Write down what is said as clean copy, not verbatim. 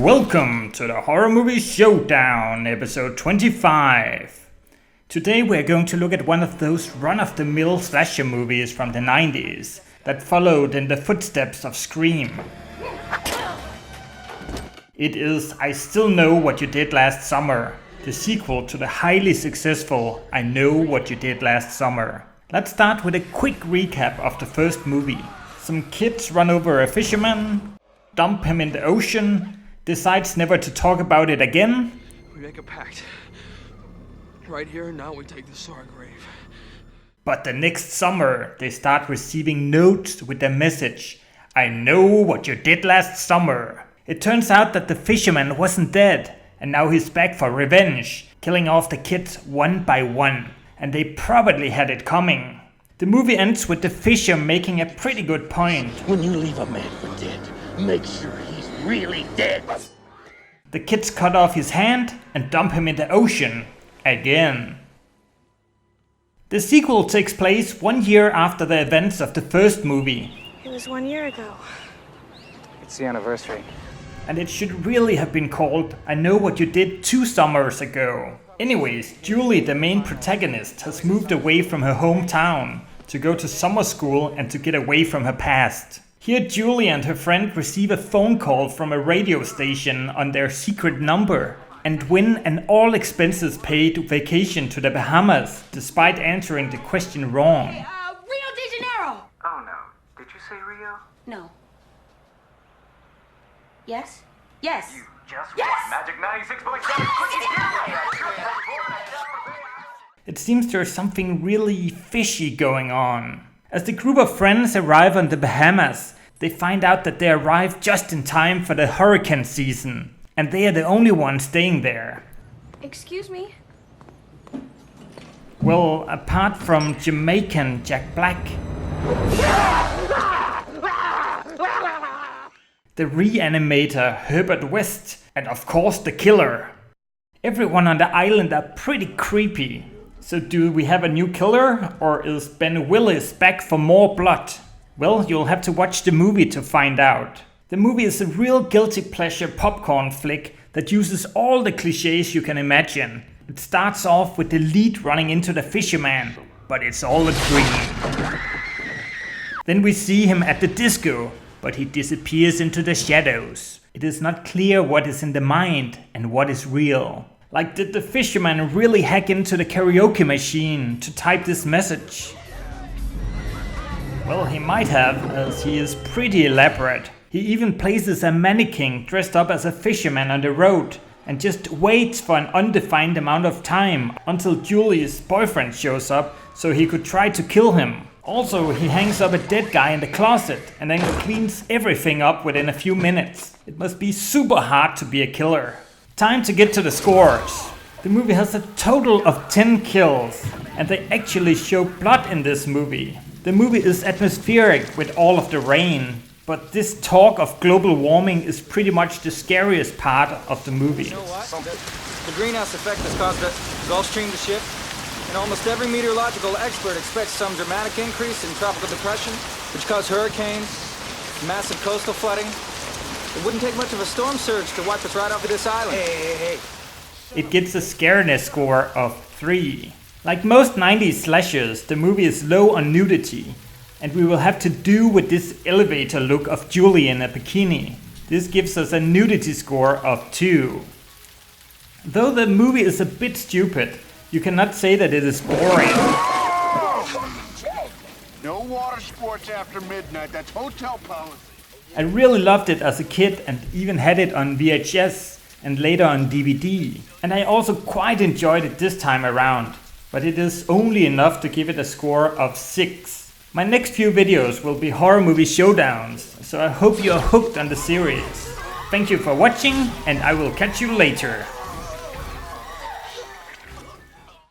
welcome to the Horror Movie Showdown, episode 25. Today we're going to look at one of those run-of-the-mill slasher movies from the 90s that followed in the footsteps of Scream. It is I Still Know What You Did Last Summer, the sequel to the highly successful I Know What You Did Last Summer. Let's start with a quick recap of the first movie. Some kids run over a fisherman, dump him in the ocean, decides never to talk about it again. We make a pact. Right here and now we take this to our grave. But the next summer they start receiving notes with the message, I know what you did last summer. It turns out that the fisherman wasn't dead and now he's back for revenge, killing off the kids one by one. And they probably had it coming. The movie ends with the fisher making a pretty good point. When you leave a man for dead, make sure he's really dead. The kids cut off his hand and dump him in the ocean again. The sequel takes place 1 year after the events of the first movie. It was 1 year ago. It's the anniversary. And it should really have been called I Know What You Did 2 Summers Ago. Anyways, Julie, the main protagonist, has moved away from her hometown to go to summer school and to get away from her past. Here Julie and her friend receive a phone call from a radio station on their secret number and win an all expenses paid vacation to the Bahamas despite answering the question wrong. Hey, Rio de Janeiro! Oh no. Did you say Rio? No. Yes? Yes! You just Yes! won Magic 96.7. It seems there's something really fishy going on. As the group of friends arrive on the Bahamas, they find out that they arrived just in time for the hurricane season, and they are the only ones staying there. Excuse me? Well, apart from Jamaican Jack Black, the reanimator Herbert West, and of course the killer. Everyone on the island are pretty creepy. So do we have a new killer, or is Ben Willis back for more blood? Well, you'll have to watch the movie to find out. The movie is a real guilty pleasure popcorn flick that uses all the cliches you can imagine. It starts off with the lead running into the fisherman, but it's all a dream. Then we see him at the disco, but he disappears into the shadows. It is not clear what is in the mind and what is real. Like, did the fisherman really hack into the karaoke machine to type this message? Well, he might have, as he is pretty elaborate. He even places a mannequin dressed up as a fisherman on the road and just waits for an undefined amount of time until Julie's boyfriend shows up so he could try to kill him. Also, he hangs up a dead guy in the closet and then cleans everything up within a few minutes. It must be super hard to be a killer. Time to get to the scores. The movie has a total of 10 kills, and they actually show blood in this movie. The movie is atmospheric with all of the rain, but this talk of global warming is pretty much the scariest part of the movie. You know what? The greenhouse effect has caused the Gulf Stream to shift, and almost every meteorological expert expects some dramatic increase in tropical depression, which cause hurricanes, massive coastal flooding. It wouldn't take much of a storm surge to wipe us right off of this island. Hey. It gets a scariness score of 3. Like most 90s slashers, the movie is low on nudity, and we will have to do with this elevator look of Julie in a bikini. This gives us a nudity score of 2. Though the movie is a bit stupid, you cannot say that it is boring. No water sports after midnight. That's hotel policy. I really loved it as a kid and even had it on VHS and later on DVD. And I also quite enjoyed it this time around, but it is only enough to give it a score of 6. My next few videos will be horror movie showdowns, so I hope you are hooked on the series. Thank you for watching, and I will catch you later.